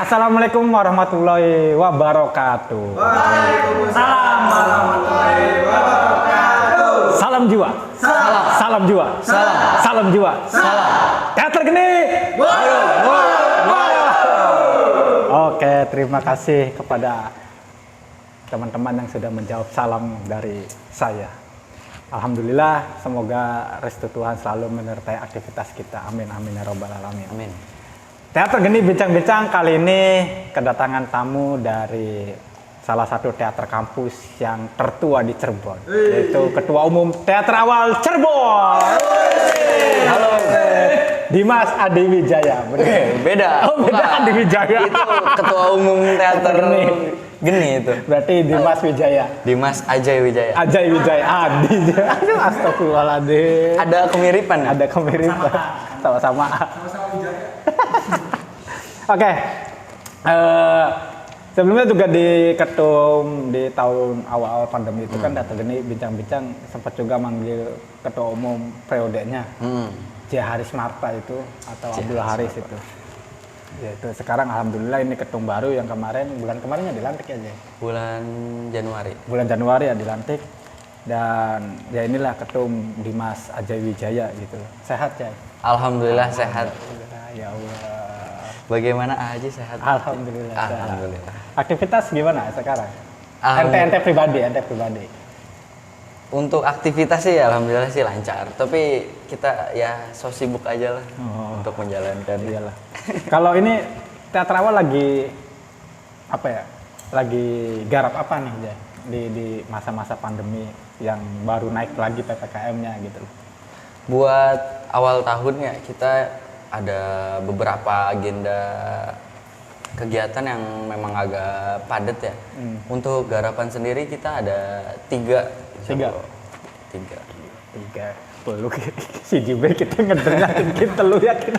Assalamualaikum warahmatullahi wabarakatuh. Waalaikumsalam warahmatullahi wabarakatuh. Salam jiwa. Salam. Salam jiwa. Salam. Salam jiwa. Salam. Teater Geni. Waduh. Oke, terima kasih kepada teman-teman yang sudah menjawab salam dari saya. Alhamdulillah, semoga restu Tuhan selalu menyertai aktivitas kita. Amin, amin ya robbal alamin. Amin. Teater Geni bincang-bincang kali ini kedatangan tamu dari salah satu teater kampus yang tertua di Cirebon, yaitu Ketua Umum Teater Awal Cirebon. Halo, Dimas Adi Wijaya. Beda. Oh, beda Adi Wijaya. Itu Ketua Umum Teater Geni itu. Berarti Dimas Wijaya. Dimas Ajay Wijaya. Ajay Wijaya. Adi. Astagfirullahaladzim. Ada kemiripan. Ada kemiripan. Sama-sama. Oke. Sebelumnya juga di ketum di tahun awal pandemi itu kan Teater Geni bincang-bincang sempat juga manggil ketua umum periodenya. J. Haris Marta itu atau Abdul Haris itu. Ya itu sekarang alhamdulillah ini ketum baru yang bulan kemarinnya dilantik aja. Bulan Januari. Bulan Januari ya dilantik. Dan ya inilah ketum Dimas Ajay Wijaya gitu. Sehat ya? Alhamdulillah sehat. Alhamdulillah, ya Allah. Bagaimana Aji sehat? Alhamdulillah. Alhamdulillah. Aktivitas gimana sekarang? Alhamdulillah. Ente pribadi. Untuk aktivitas sih alhamdulillah sih lancar. Tapi kita ya so sibuk aja lah untuk menjalankan. Iyalah. Kalau ini teater awal lagi apa ya? Lagi garap apa nih Jay? Di masa-masa pandemi yang baru naik lagi PPKM-nya gitu loh. Buat awal tahun ya kita ada beberapa agenda kegiatan yang memang agak padat ya. Untuk garapan sendiri kita ada tiga. Peluk si Jibe kita ngederakin kita lu yakin.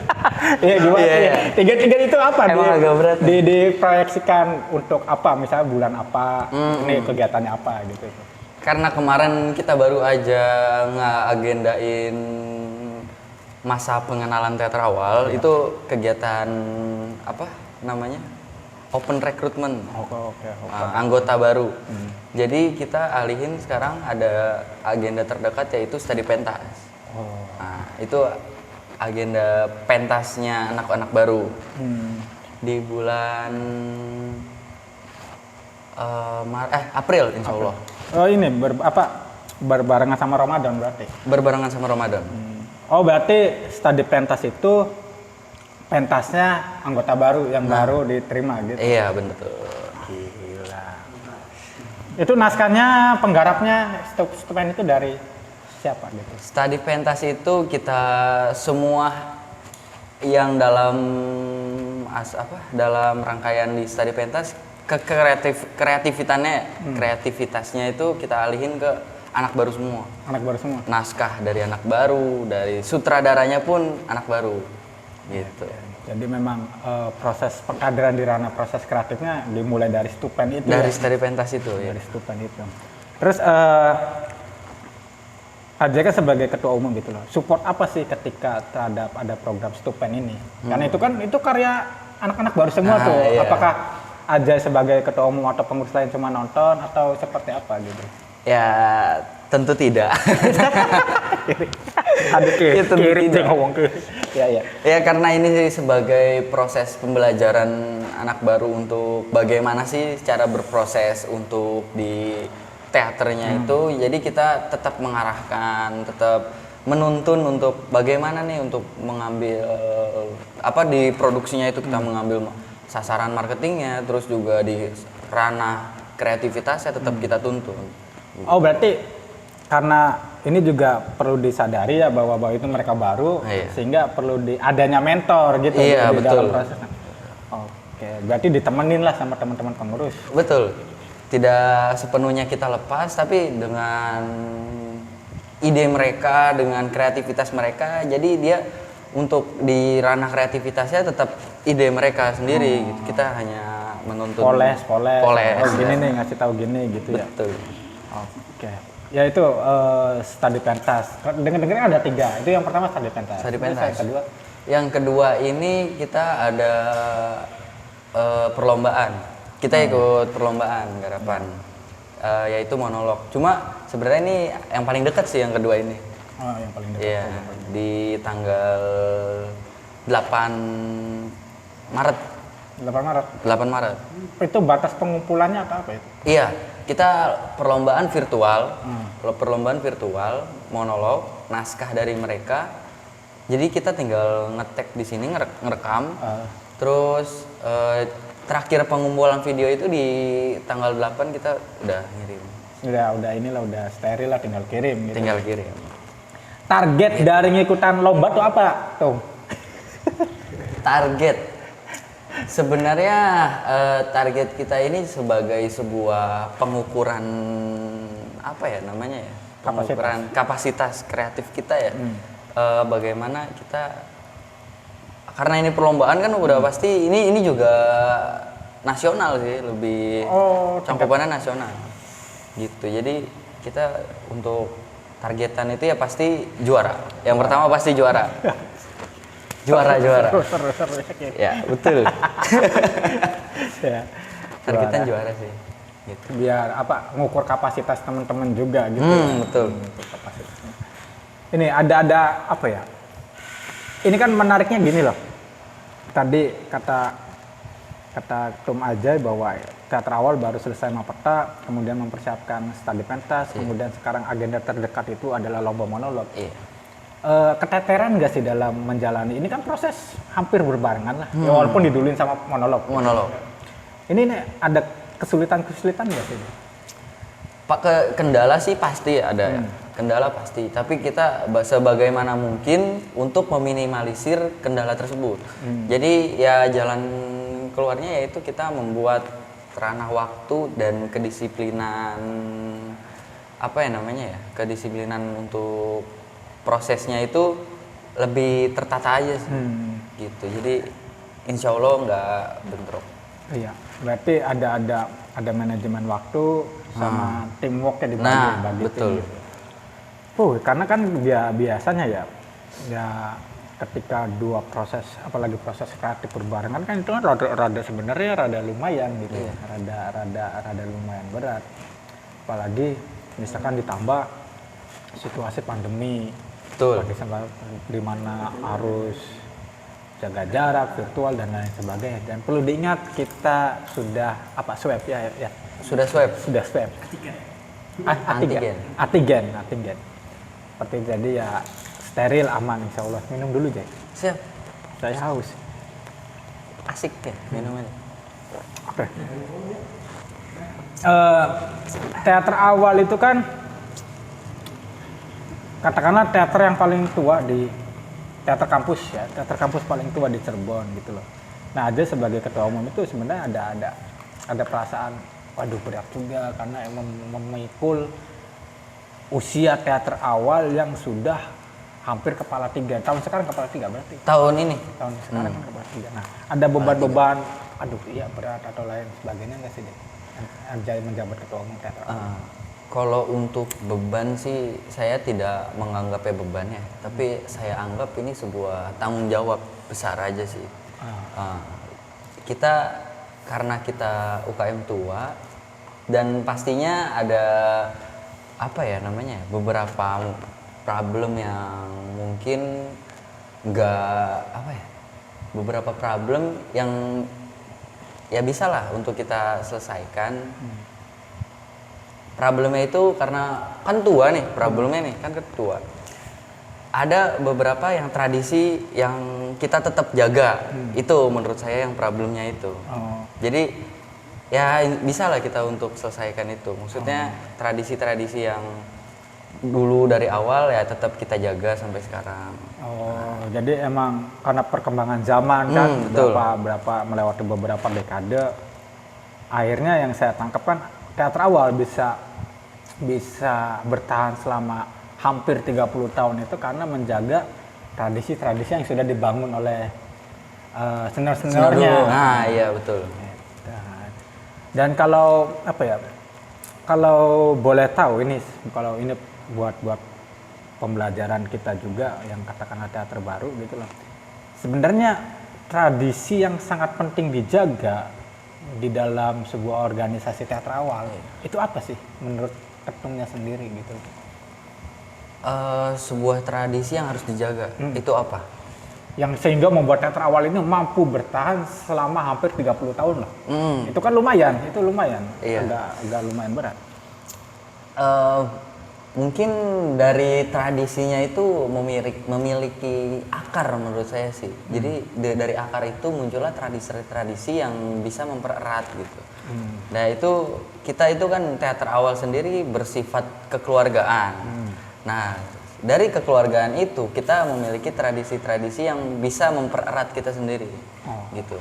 Iya gimana? Iya. Tiga itu apa? Emang agak berat. Diproyeksikan untuk apa? Misalnya bulan apa? Ini kegiatannya apa gitu. Karena kemarin kita baru aja ngeagendain masa pengenalan teater awal, itu kegiatan apa namanya? Open recruitment. Oke. Anggota baru. Jadi kita alihin sekarang ada agenda terdekat yaitu studi pentas. Nah, itu agenda pentasnya anak-anak baru. Di bulan April insya Allah. Oh ini berbarengan sama Ramadan berarti? Berbarengan sama Ramadan. Oh berarti studi pentas itu pentasnya anggota baru yang baru diterima gitu? Iya benar. Gila. Itu naskahnya, penggarapnya, stupen itu dari siapa gitu? Studi pentas itu kita semua yang dalam rangkaian di studi pentas kreativitasnya itu kita alihin ke anak baru semua. Anak baru semua. Naskah dari anak baru, dari sutradaranya pun anak baru. Gitu. Jadi memang proses pengkaderan di ranah proses kreatifnya dimulai dari stupen itu. Dari ya? studi pentas itu ya. Dari stupen itu. Terus AJK sebagai ketua umum gitu loh. Support apa sih ketika terhadap ada program stupen ini? Karena itu karya anak-anak baru semua tuh. Iya. Apakah AJK sebagai ketua umum atau pengurus lain cuma nonton atau seperti apa gitu? Ya tentu tidak. Ada kiri ngomong ke. Ya. Ya karena ini sih sebagai proses pembelajaran anak baru untuk bagaimana sih cara berproses untuk di teaternya itu. Jadi kita tetap mengarahkan, tetap menuntun untuk bagaimana nih untuk mengambil di produksinya itu kita mengambil sasaran marketingnya, terus juga di ranah kreativitasnya tetap kita tuntun. Oh berarti karena ini juga perlu disadari ya bahwa itu mereka baru, sehingga perlu adanya mentor gitu di dalam prosesnya. Oke, berarti ditemenin lah sama teman-teman pengurus. Betul, tidak sepenuhnya kita lepas, tapi dengan ide mereka, dengan kreativitas mereka, jadi dia untuk di ranah kreativitasnya tetap ide mereka sendiri. Gitu. Kita hanya menuntut poles. Oh gini nih ngasih tahu gini gitu. Betul. Ya. Oke. Ya itu studi pentas. Dengar-dengar ada 3. Itu yang pertama studi pentas. Studi pentas. Yang kedua? Yang kedua ini kita ada perlombaan. Kita ikut perlombaan garapan, yaitu monolog. Cuma sebenarnya ini yang paling dekat sih yang kedua ini. Oh, yang paling dekat. Iya, di tanggal 8 Maret. 8 Maret. 8 Maret. Itu batas pengumpulannya atau apa itu? Iya, kita perlombaan virtual. Perlombaan virtual, monolog, naskah dari mereka. Jadi kita tinggal ngetek di sini, ngerekam. Terus terakhir pengumpulan video itu di tanggal 8 kita udah ngirim. Udah steril lah, tinggal kirim gitu. Tinggal kirim. Target dari ngikutan lomba tuh apa, Tung? Target. Sebenarnya target kita ini sebagai sebuah pengukuran apa ya namanya ya? Pengukuran kapasitas kreatif kita ya. Bagaimana kita, karena ini perlombaan kan udah pasti ini juga nasional sih, lebih cakupannya nasional gitu. Jadi kita untuk targetan itu ya pasti juara. Yang pertama pasti juara. Juara. Seru. Ya, betul. Ya. Targetan juara sih. Gitu. Biar apa? Ngukur kapasitas teman-teman juga gitu. Betul. Ngukur kapasitasnya. Ini ada apa ya? Ini kan menariknya gini loh. Tadi kata Tum Ajay bahwa teater awal baru selesai Mapeta, kemudian mempersiapkan studi pentas, kemudian sekarang agenda terdekat itu adalah lomba monolog. Iya. Keteteran nggak sih dalam menjalani? Ini kan proses hampir berbarengan lah, ya, walaupun diduluin sama monolog. Ini nih, ada kesulitan nggak sih? Pak, kendala sih pasti ada ya. Kendala pasti, tapi kita sebagaimana mungkin untuk meminimalisir kendala tersebut. Jadi ya jalan keluarnya yaitu kita membuat ranah waktu dan kedisiplinan apa ya namanya ya, kedisiplinan untuk prosesnya itu lebih tertata aja sih. Gitu. Jadi insya Allah nggak bentrok. Iya, berarti ada manajemen waktu sama teamworknya dibagi. Betul. Tim, gitu. Karena kan biasanya ya ketika dua proses, apalagi proses kreatif berbarengan kan itu kan rada lumayan gitu. Iya. Rada lumayan berat. Apalagi misalkan ditambah situasi pandemi. Betul. Di mana harus jaga jarak, virtual dan lain sebagainya. Dan perlu diingat kita sudah swab ya. Sudah swab. Antigen. Seperti jadi ya steril, aman insya Allah. Minum dulu Jay. Siap. Saya haus. Asik ya minumannya. Oke. Teater awal itu kan katakanlah teater yang paling tua di teater kampus ya, teater kampus paling tua di Cirebon gitu loh. Nah, Ajay sebagai ketua umum itu sebenarnya ada perasaan waduh berat juga karena emang memikul usia teater awal yang sudah hampir kepala 3. Tahun sekarang kepala 3 berarti. Tahun Sekarang kan kepala 3. Nah, ada beban-beban aduh iya berat atau lain sebagainya enggak sih deh? Ajay menjabat ketua umum teater awal. Kalau untuk beban sih saya tidak menganggapnya beban ya, tapi saya anggap ini sebuah tanggung jawab besar aja sih. Karena kita UKM tua dan pastinya ada apa ya namanya beberapa problem yang mungkin beberapa problem yang ya bisa lah untuk kita selesaikan. Problemnya itu karena kan tua nih, problemnya nih kan tua. Ada beberapa yang tradisi yang kita tetap jaga. Itu menurut saya yang problemnya itu. Jadi ya bisa lah kita untuk selesaikan itu. Maksudnya tradisi-tradisi yang dulu dari awal ya tetap kita jaga sampai sekarang. Jadi emang karena perkembangan zaman kan berapa melewati beberapa dekade, akhirnya yang saya tangkap kan teater awal bisa bertahan selama hampir 30 tahun itu karena menjaga tradisi-tradisi yang sudah dibangun oleh senior-seniornya. Nah, iya betul. Dan kalau kalau boleh tahu kalau ini buat pembelajaran kita juga yang katakanlah teater baru gitu loh. Sebenarnya tradisi yang sangat penting dijaga di dalam sebuah organisasi teaterawal. Itu apa sih menurut ketumnya sendiri gitu? Sebuah tradisi yang harus dijaga, itu apa? Yang sehingga membuat teaterawal ini mampu bertahan selama hampir 30 tahun lah. Itu kan lumayan, Iya. agak lumayan berat. Mungkin dari tradisinya itu memiliki akar menurut saya sih. Jadi dari akar itu muncullah tradisi-tradisi yang bisa mempererat gitu. Nah itu kita itu kan teater awal sendiri bersifat kekeluargaan. Nah dari kekeluargaan itu kita memiliki tradisi-tradisi yang bisa mempererat kita sendiri, gitu.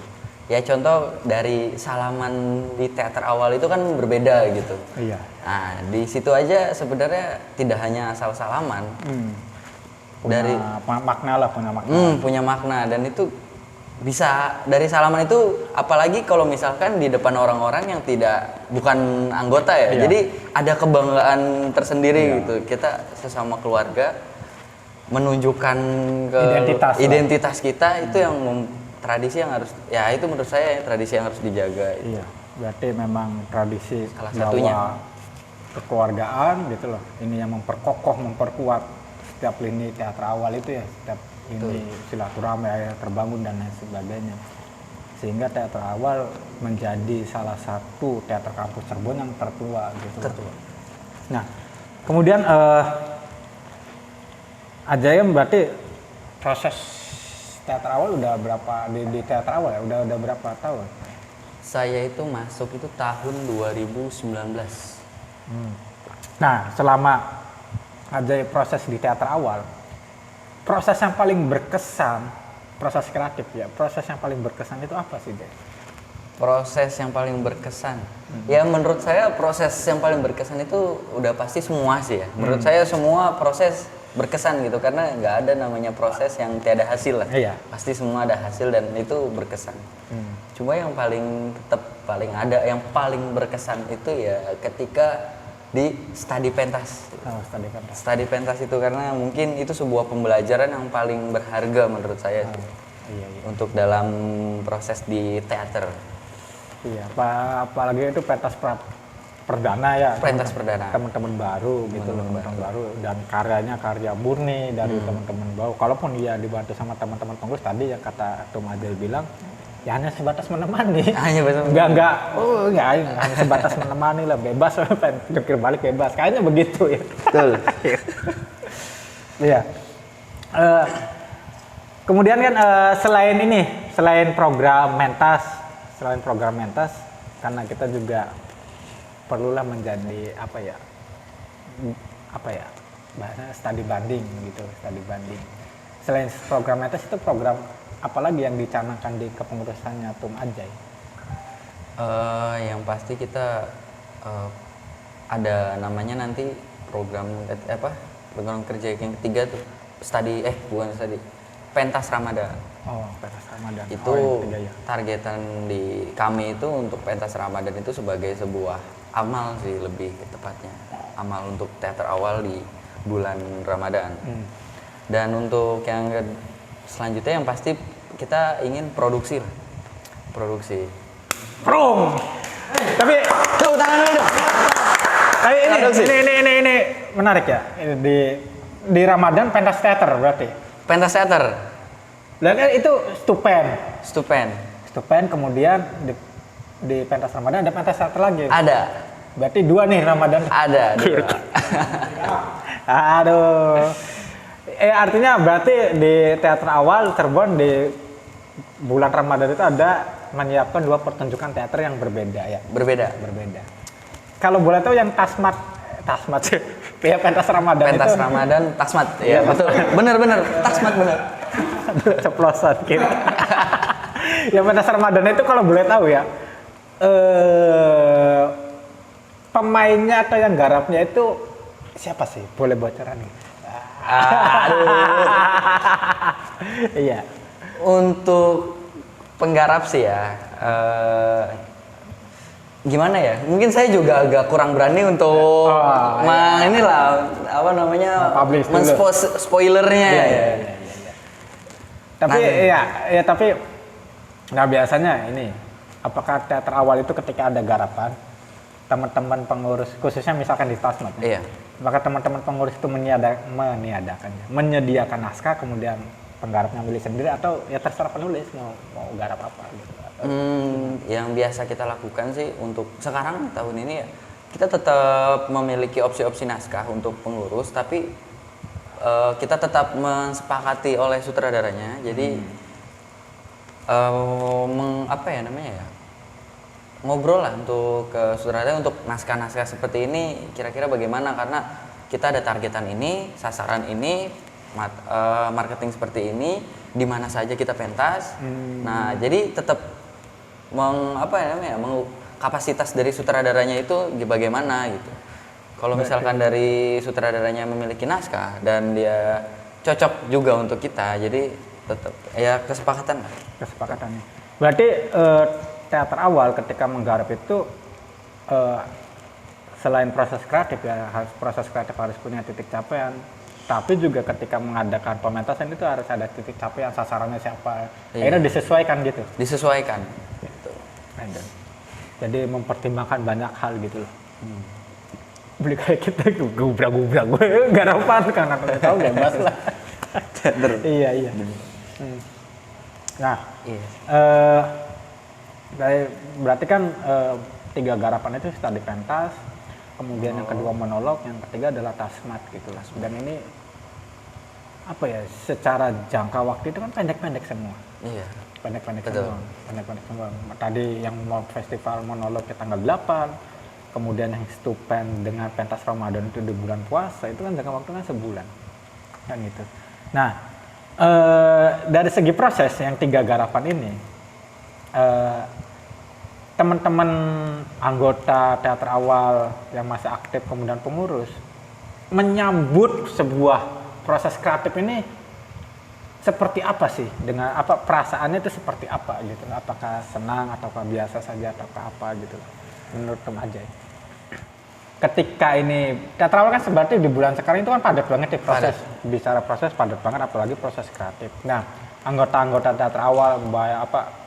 Ya contoh dari salaman di teater awal itu kan berbeda gitu. Iya. Nah di situ aja sebenarnya tidak hanya asal salaman, punya makna dan itu bisa dari salaman itu, apalagi kalau misalkan di depan orang-orang yang bukan anggota ya. Iya. Jadi ada kebanggaan tersendiri gitu. Kita sesama keluarga menunjukkan ke identitas kita itu yang tradisi yang harus, ya itu menurut saya tradisi yang harus dijaga. Iya, berarti memang tradisi salah satunya kekeluargaan gitu loh. Ini yang memperkokoh, memperkuat setiap lini teater awal itu ya, setiap ini silaturahmi terbangun dan lain sebagainya, sehingga teater awal menjadi salah satu teater kampus Cirebon yang tertua gitu. Nah kemudian Ajayam berarti proses teater awal udah berapa di teater awal ya, udah berapa tahun? Saya itu masuk itu tahun 2019. Nah selama Ajay proses di teater awal, proses yang paling berkesan, proses kreatif ya, proses yang paling berkesan itu apa sih, Jay? Proses yang paling berkesan, ya menurut saya proses yang paling berkesan itu udah pasti semua sih ya. Menurut saya semua proses berkesan gitu, karena nggak ada namanya proses yang tiada hasil lah. Iya. Pasti semua ada hasil dan itu berkesan. Cuma yang paling yang paling berkesan itu ya ketika di studi pentas. Studi pentas itu karena mungkin itu sebuah pembelajaran yang paling berharga menurut saya untuk dalam proses di teater. Iya, apalagi itu pentas perdana ya. Pentas perdana. Teman-teman baru gitu loh, teman-teman baru dan karyanya karya murni dari teman-teman baru. Kalaupun dia dibantu sama teman-teman pengurus tadi yang kata Tum Ajay bilang, ya hanya sebatas menemani. Enggak hanya sebatas menemani lah, bebas, jungkir balik bebas. Kayaknya begitu ya. Betul. Iya. Kemudian kan selain program mentas, karena kita juga perlulah menjadi apa ya bahasanya studi banding gitu, studi banding. Selain program mentas itu program apalagi yang dicanangkan di kepengurusannya Tum Ajay? Yang pasti kita ada namanya nanti program kerja yang ketiga tuh pentas Ramadan. Pentas Ramadan. Itu targetan di kami itu untuk pentas Ramadan itu sebagai sebuah amal sih, lebih tepatnya amal untuk teater awal di bulan Ramadan. Dan untuk yang selanjutnya yang pasti kita ingin produksi. Tapi tepuk tangan dulu. Tapi ini menarik ya. Di Ramadan pentas teater berarti. Pentas teater. Dan itu Stupen. Kemudian di pentas Ramadan ada pentas teater lagi. Ada. Berarti 2 nih Ramadan. Ada. Aduh. Artinya berarti di teater awal Cirebon di bulan Ramadan itu ada menyiapkan 2 pertunjukan teater yang berbeda ya. Berbeda. Kalau boleh tahu yang tasmat ya pentas Ramadan pentas itu. Ramadan tasmat. Iya betul. Bener tasmat bener. Ceplosan gitu. Yang pentas Ramadan itu kalau boleh tahu ya, pemainnya atau yang garapnya itu siapa sih? Boleh bocoran nih? Iya. Untuk penggarap sih ya, gimana ya? Mungkin saya juga agak kurang berani untuk spoilernya. Spoilernya. Tapi tapi Nah biasanya ini, apakah teater awal itu ketika ada garapan, teman-teman pengurus, khususnya misalkan di Tasmat, Iya. maka teman-teman pengurus itu menyediakan naskah, kemudian penggarapnya milih sendiri, atau ya terserah penulis mau garap apa gitu. Yang biasa kita lakukan sih untuk sekarang tahun ini ya, kita tetap memiliki opsi-opsi naskah untuk pengurus, tapi kita tetap mensepakati oleh sutradaranya. Jadi apa ya namanya ya, ngobrol lah untuk ke sutradara untuk naskah-naskah seperti ini kira-kira bagaimana, karena kita ada targetan ini, sasaran ini, marketing seperti ini, di mana saja kita pentas. Nah jadi tetap kapasitas dari sutradaranya itu bagaimana gitu. Kalau misalkan dari sutradaranya memiliki naskah dan dia cocok juga untuk kita, jadi tetap ya kesepakatan lah. Kesepakatannya. Berarti teater awal ketika menggarap itu selain proses kreatif ya, proses kreatif harus punya titik capaian, tapi juga ketika mengadakan pementasan itu harus ada titik capaian, sasarannya siapa. Akhirnya disesuaikan gitu. Disesuaikan. Gitu. Jadi mempertimbangkan banyak hal gitu loh. Beli kayak kita gubrak-gubrak gue garapan karena nggak tahu bebas lah. Iya. Nah, berarti kan 3 garapan itu sudah dipentas, kemudian yang kedua monolog, yang ketiga adalah tasmat gitu lah. Dan ini apa ya, secara jangka waktu itu kan pendek-pendek semua. Iya. Pendek-pendek semua. Tadi yang festival monolog di tanggal 8, kemudian yang stupen dengan pentas Ramadan itu di bulan puasa, itu kan jangka waktunya sebulan kan gitu. Nah dari segi proses yang 3 garapan ini, teman-teman anggota teater awal yang masih aktif kemudian pengurus menyambut sebuah proses kreatif ini seperti apa sih, dengan apa perasaannya itu seperti apa gitu, apakah senang ataukah biasa saja ataukah apa gitu menurut Om Ajay? Ketika ini teater awal kan sebenarnya di bulan sekarang itu kan padat banget di proses, bicara proses padat banget, apalagi proses kreatif. Nah anggota-anggota teater awal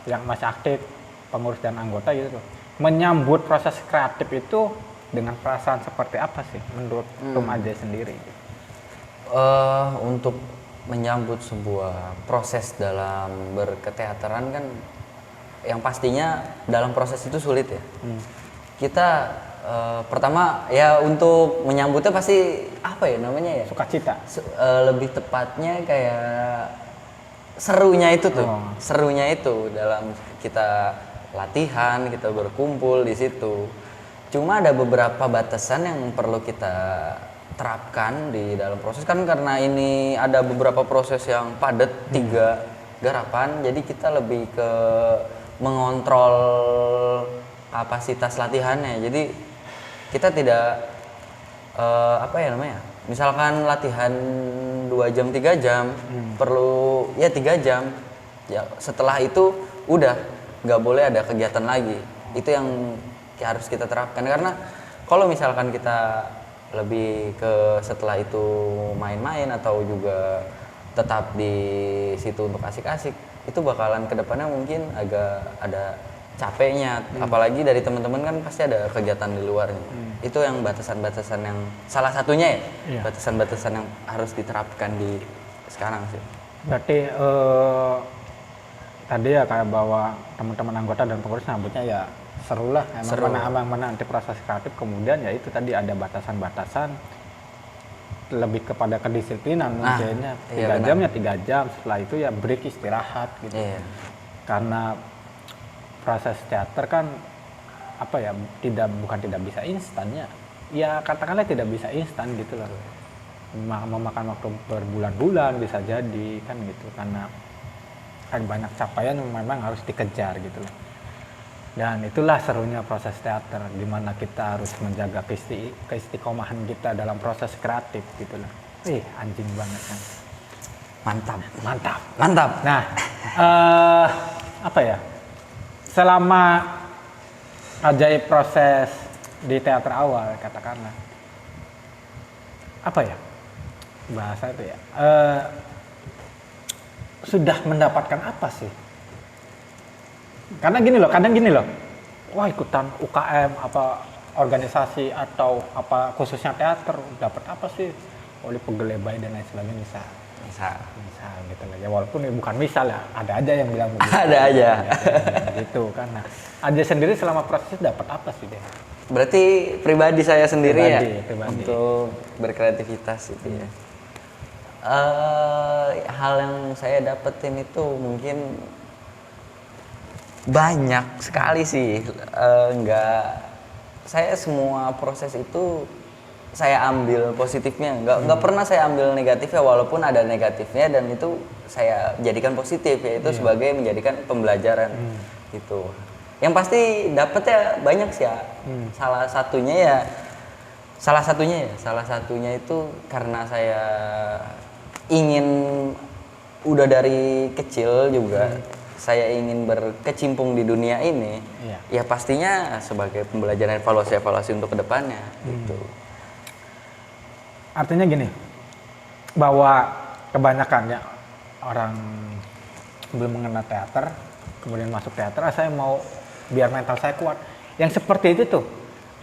yang masih aktif, pengurus dan anggota gitu loh, menyambut proses kreatif itu dengan perasaan seperti apa sih menurut Om Ajay sendiri? Untuk menyambut sebuah proses dalam berketeateran kan, yang pastinya dalam proses itu sulit ya. Kita pertama ya untuk menyambutnya pasti apa ya namanya ya, Sukacita. Lebih tepatnya kayak serunya itu tuh, serunya itu dalam kita latihan, kita berkumpul di situ. Cuma ada beberapa batasan yang perlu kita terapkan di dalam proses kan, karena ini ada beberapa proses yang padat, 3 garapan, jadi kita lebih ke mengontrol kapasitas latihannya. Jadi kita tidak misalkan latihan 2 jam 3 jam, perlu ya 3 jam ya, setelah itu udah nggak boleh ada kegiatan lagi. Itu yang harus kita terapkan, karena kalau misalkan kita lebih ke setelah itu main-main atau juga tetap di situ untuk asik-asik, itu bakalan kedepannya mungkin agak ada capeknya. Apalagi dari teman-teman kan pasti ada kegiatan di luarnya. Itu yang batasan-batasan yang salah satunya ya, batasan-batasan yang harus diterapkan di sekarang sih. Berarti tadi ya kayak bahwa teman-teman anggota dan pengurus nyambutnya ya seru lah, emang mana nanti proses kreatif, kemudian ya itu tadi ada batasan-batasan lebih kepada kedisiplinan mungkinnya. 3 jam ya 3 jam, setelah itu ya break, istirahat gitu. Karena proses teater kan apa ya, bukan tidak bisa instannya, ya katakanlah tidak bisa instan gitu loh, memakan waktu berbulan-bulan bisa jadi kan gitu, karena kan banyak capaian yang memang harus dikejar gitu loh. Dan itulah serunya proses teater, di mana kita harus menjaga keistiqomahan kita dalam proses kreatif gitu loh. Anjing banget kan. Mantap. Nah, apa ya? Selama ajaib proses di teater awal katakanlah, apa ya bahasa itu ya? Sudah mendapatkan apa sih Karena kadang gini loh, wah ikutan UKM apa organisasi atau apa khususnya teater dapat apa sih? Oleh pegelebay dan lain sebagainya misal gitu lah ya, walaupun bukan misal ya, ada aja yang bilang begitu. Ada aja. Gitu kan. Nah, Aja sendiri selama proses dapat apa sih deh? Berarti pribadi saya sendiri pribadi. untuk berkreativitas itu ya. Hal yang saya dapetin itu mungkin banyak sekali sih. Saya semua proses itu saya ambil positifnya, nggak pernah saya ambil negatifnya, walaupun ada negatifnya, dan itu saya jadikan positif, yaitu sebagai menjadikan pembelajaran gitu. Yang pasti dapetnya banyak sih ya. Salah satunya itu karena saya ingin, udah dari kecil juga saya ingin berkecimpung di dunia ini. Ya pastinya sebagai pembelajaran evaluasi untuk kedepannya gitu. Artinya gini, bahwa kebanyakan ya orang belum mengenal teater, kemudian masuk teater, saya mau biar mental saya kuat. Yang seperti itu tuh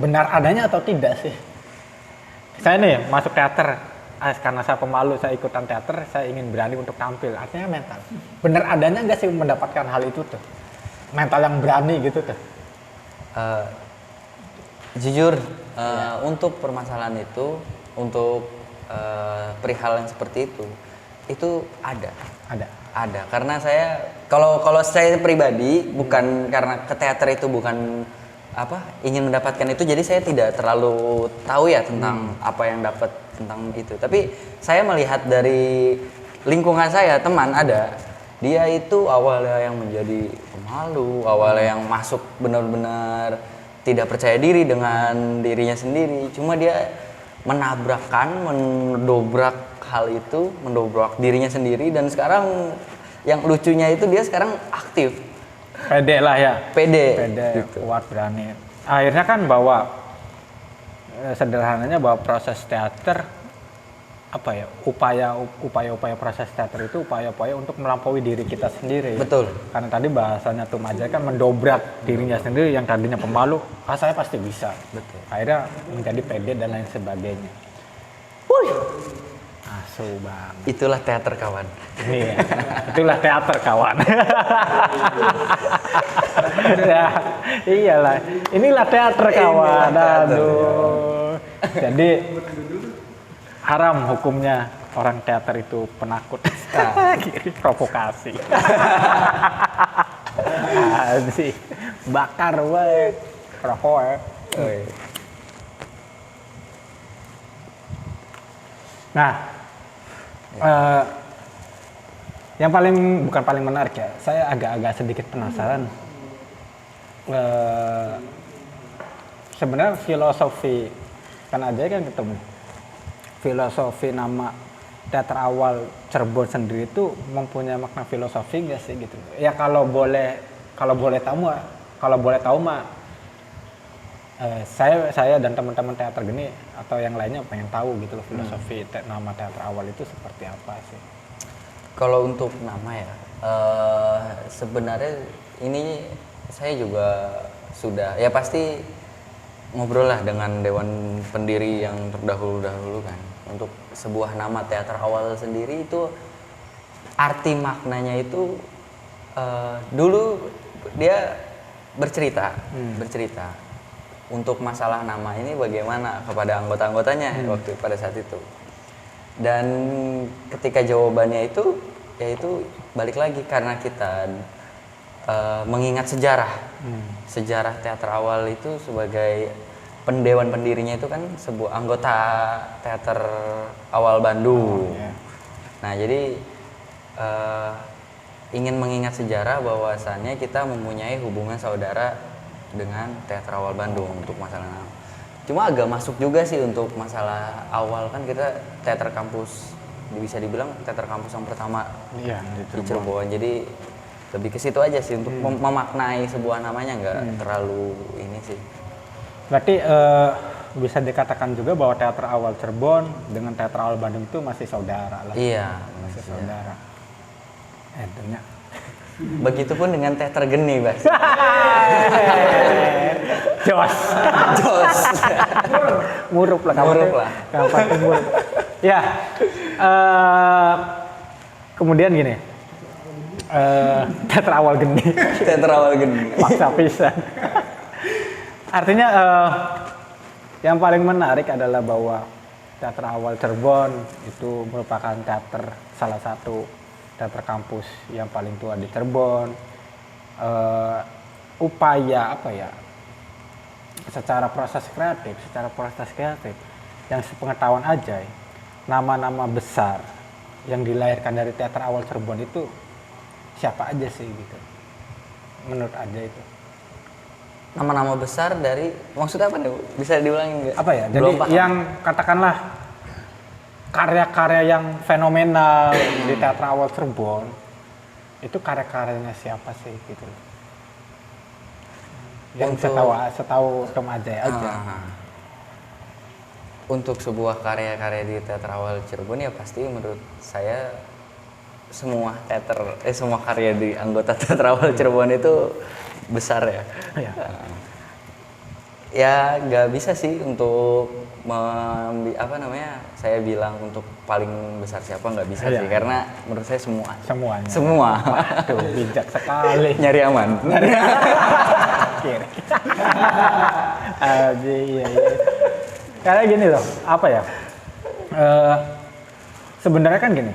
benar adanya atau tidak sih? Saya nih masuk teater, karena saya pemalu, saya ikutan teater, saya ingin berani untuk tampil. Artinya mental. Benar adanya nggak sih mendapatkan hal itu tuh? Mental yang berani gitu tuh? Jujur, untuk permasalahan itu, untuk perihal yang seperti itu ada. Karena saya, kalau saya pribadi, bukan karena ke teater itu bukan ingin mendapatkan itu, jadi saya tidak terlalu tahu ya tentang apa yang dapat tentang itu. Tapi saya melihat dari lingkungan saya, teman ada, dia itu awalnya yang menjadi pemalu, awalnya yang masuk benar-benar tidak percaya diri dengan dirinya sendiri, cuma dia mendobrak hal itu, mendobrak dirinya sendiri, dan sekarang yang lucunya itu dia sekarang aktif. Pede lah ya. Pede gitu. Kuat, berani. Akhirnya kan bahwa sederhananya bahwa proses teater upaya-upaya proses teater itu upaya-upaya untuk melampaui diri kita sendiri. Betul. Karena tadi bahasanya Tum Ajay kan mendobrak dirinya sendiri, yang tadinya pemalu, saya pasti bisa. Betul. Akhirnya menjadi pede dan lain sebagainya. Asu banget. Itulah teater kawan. Iya, itulah teater kawan. Ya, iyalah. Inilah teater kawan. Aduh. Jadi haram hukumnya orang teater itu penakut. Provokasi. Sih bakar wae. Rokok ya. Nah, yang bukan paling menarik ya, saya agak sedikit penasaran. Sebenarnya filosofi kan ketemu. Filosofi nama teater awal Cirebon sendiri itu mempunyai makna filosofi nggak sih gitu? Ya kalau boleh tahu mah, saya dan teman-teman teater gini atau yang lainnya pengen tahu gitu loh, filosofi nama teater awal itu seperti apa sih? Kalau untuk nama ya, sebenarnya ini saya juga sudah, ya pasti ngobrol lah dengan dewan pendiri yang terdahulu kan, untuk sebuah nama teater awal sendiri itu arti maknanya itu dulu dia bercerita untuk masalah nama ini bagaimana kepada anggota-anggotanya waktu pada saat itu. Dan ketika jawabannya itu, yaitu balik lagi karena kita mengingat sejarah teater awal itu sebagai pendewan pendirinya itu kan sebuah anggota teater awal Bandung. Nah jadi ingin mengingat sejarah bahwasannya kita mempunyai hubungan saudara dengan teater awal Bandung untuk masalah nama. Cuma agak masuk juga sih untuk masalah awal, kan kita teater kampus, bisa dibilang teater kampus yang pertama di Cirebon. Jadi lebih ke situ aja sih untuk memaknai sebuah namanya, nggak terlalu ini sih. Berarti bisa dikatakan juga bahwa teater awal Cirebon dengan teater awal Bandung itu masih saudara lah. Iya, masih saudara. Begitupun dengan teater geni, Bas. Jos. Jos. Murup lah. Murup lah. Kabupaten Murup. Ya. Kemudian gini. Teater awal geni. Teater awal geni. Paksa pisan. Artinya yang paling menarik adalah bahwa teater awal Cirebon itu merupakan salah satu teater kampus yang paling tua di Cirebon. Upaya apa ya? Secara proses kreatif yang sepengetahuan aja, nama-nama besar yang dilahirkan dari teater awal Cirebon itu siapa aja sih gitu? Menurut aja itu. Nama-nama besar dari, maksudnya apa nih? Bisa diulangin nggak? Apa ya? Jadi yang katakanlah karya-karya yang fenomenal di teater awal Cirebon itu karya-karyanya siapa sih gitu? Yang setahu Tom Ajay aja. Untuk sebuah karya-karya di teater awal Cirebon ya pasti menurut saya semua karya di anggota teater awal Cirebon itu besar ya. Iya. Ya nggak bisa sih untuk saya bilang untuk paling besar siapa, nggak bisa sih, karena menurut saya Semuanya. Semua. Tuh bijak sekali. Nyari aman. Iya. Karena gini loh, apa ya? Sebenarnya kan gini,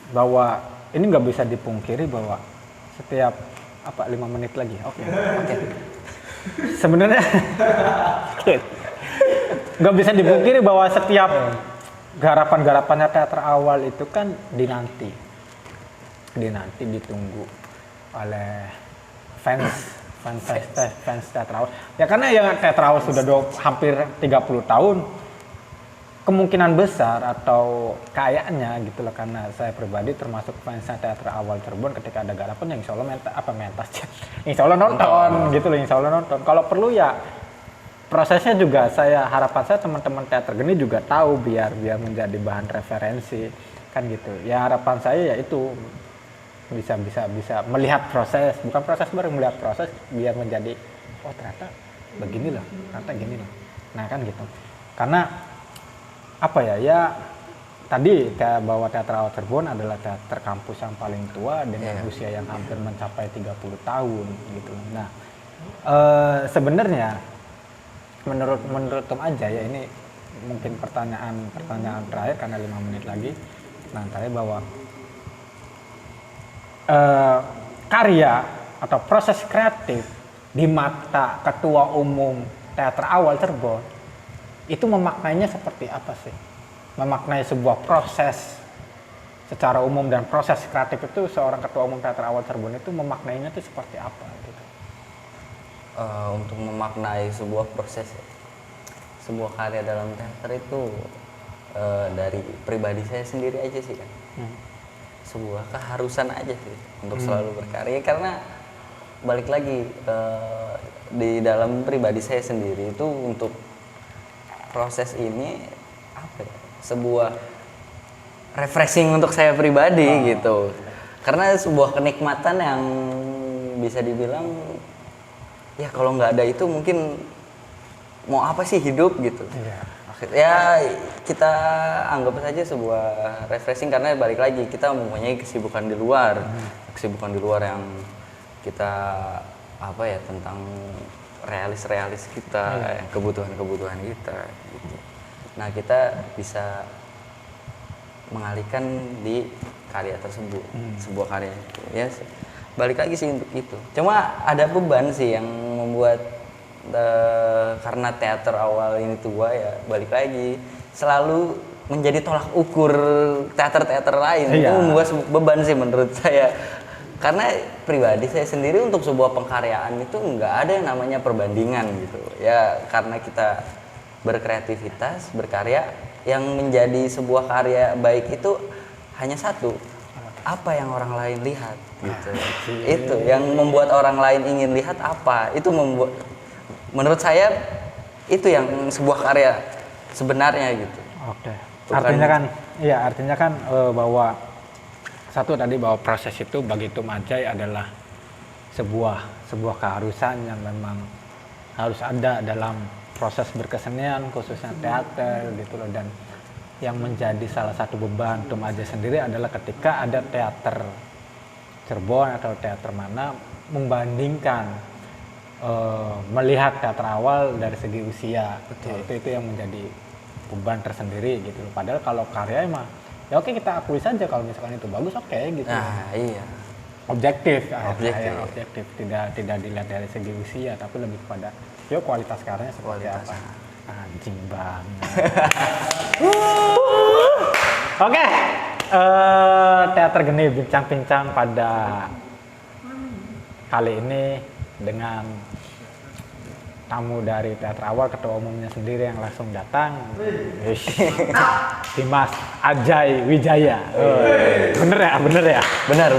bahwa ini nggak bisa dipungkiri bahwa setiap 5 menit lagi. Oke. Sebenarnya nggak bisa dipungkiri bahwa setiap garapan-garapannya teater awal itu kan dinanti ditunggu oleh fans teater awal. Ya karena yang teater awal sudah hampir 30 tahun. Kemungkinan besar atau kayaknya gitu loh, karena saya pribadi termasuk fans teater awal Cirebon, ketika ada garapan yang insya Allah insya Allah nonton gitu loh, insya Allah nonton. Kalau perlu ya prosesnya juga harapan saya teman-teman teater geni juga tahu biar menjadi bahan referensi kan gitu. Ya harapan saya ya itu bisa melihat proses, bukan proses baru, melihat proses biar menjadi ternyata begini loh, ternyata gini loh. Nah kan gitu. Karena apa ya tadi bahwa teater awal Cirebon adalah teater kampus yang paling tua dengan usia yang hampir mencapai 30 tahun gitu. Nah, sebenarnya menurut Tom Ajay ya, ini mungkin pertanyaan terakhir karena 5 menit lagi. Nah, tadi bahwa karya atau proses kreatif di mata ketua umum teater awal Cirebon itu memaknainya seperti apa sih? Memaknai sebuah proses secara umum dan proses kreatif itu seorang ketua umum teater awal Cirebon itu memaknainya itu seperti apa gitu? Untuk memaknai sebuah proses, sebuah karya dalam teater itu dari pribadi saya sendiri aja sih kan. Sebuah keharusan aja sih untuk selalu berkarya, karena balik lagi di dalam pribadi saya sendiri itu untuk proses ini sebuah refreshing untuk saya pribadi gitu, karena sebuah kenikmatan yang bisa dibilang ya kalau nggak ada itu mungkin mau apa sih hidup gitu. Ya kita anggap saja sebuah refreshing, karena balik lagi kita mempunyai kesibukan di luar yang kita tentang realis kita, kebutuhan kita gitu. Nah kita bisa mengalihkan di karya tersebut, sebuah karya itu ya, balik lagi sih untuk itu. Cuma ada beban sih yang membuat karena teater awal ini tua ya, balik lagi selalu menjadi tolak ukur teater-teater lain. Itu membuat beban sih menurut saya. Karena pribadi saya sendiri untuk sebuah pengkaryaan itu nggak ada yang namanya perbandingan gitu ya, karena kita berkreativitas, berkarya, yang menjadi sebuah karya baik itu hanya satu, apa yang orang lain lihat gitu. Itu yang membuat orang lain ingin lihat apa, itu membuat, menurut saya itu yang sebuah karya sebenarnya gitu. Oke. Artinya kan bahwa satu tadi bahwa proses itu bagi Tom Ajay adalah sebuah keharusan yang memang harus ada dalam proses berkesenian khususnya teater gitu loh. Dan yang menjadi salah satu beban Tum Ajay sendiri adalah ketika ada teater Cirebon atau teater mana membandingkan melihat teater awal dari segi usia. Itu yang menjadi beban tersendiri gitu loh. Padahal kalau karya emang ya oke, kita akui saja kalau misalkan itu bagus, oke gitu. Nah, iya. Objektif. Tidak dilihat dari segi usia, tapi lebih kepada yo kualitas karyanya seperti apa. Anjing banget. Oke. Teater Geni bincang-bincang pada kali ini dengan tamu dari teater awal, ketua umumnya sendiri yang langsung datang, Dimas Ajay Wijaya. Bener ya? Bener.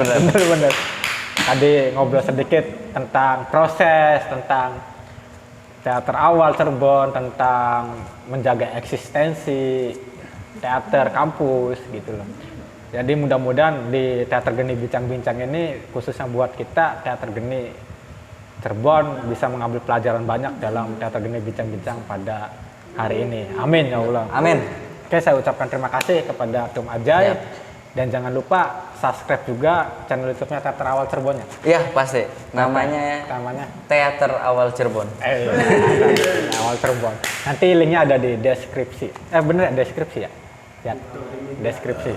Tadi ngobrol sedikit tentang proses, tentang teater awal Cirebon, tentang menjaga eksistensi teater kampus gitu loh. Jadi mudah-mudahan di Teater Geni Bincang-Bincang ini khususnya buat kita teater geni Cirebon bisa mengambil pelajaran banyak dalam Teater Geni Bincang-Bincang pada hari ini. Amin ya Allah. Amin. Oke, saya ucapkan terima kasih kepada Tum Ajay. Yep. Dan jangan lupa subscribe juga channel YouTube-nya Teater Awal Cirebon ya. Iya, pasti. Namanya Teater Awal Cirebon. Awal Cirebon. Nanti linknya ada di deskripsi. Bener ya, deskripsi ya? Ya, deskripsi.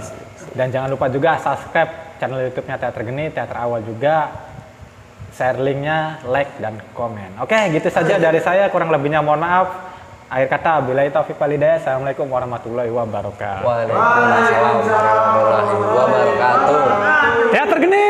Dan jangan lupa juga subscribe channel YouTube-nya Teater Geni, Teater Awal juga. Share linknya, like, dan komen. Oke, gitu saja dari saya. Kurang lebihnya mohon maaf. Akhir kata, billahi taufiq wal hidayah. Assalamualaikum warahmatullahi wabarakatuh. Waalaikumsalam warahmatullahi wabarakatuh. Teater Geni.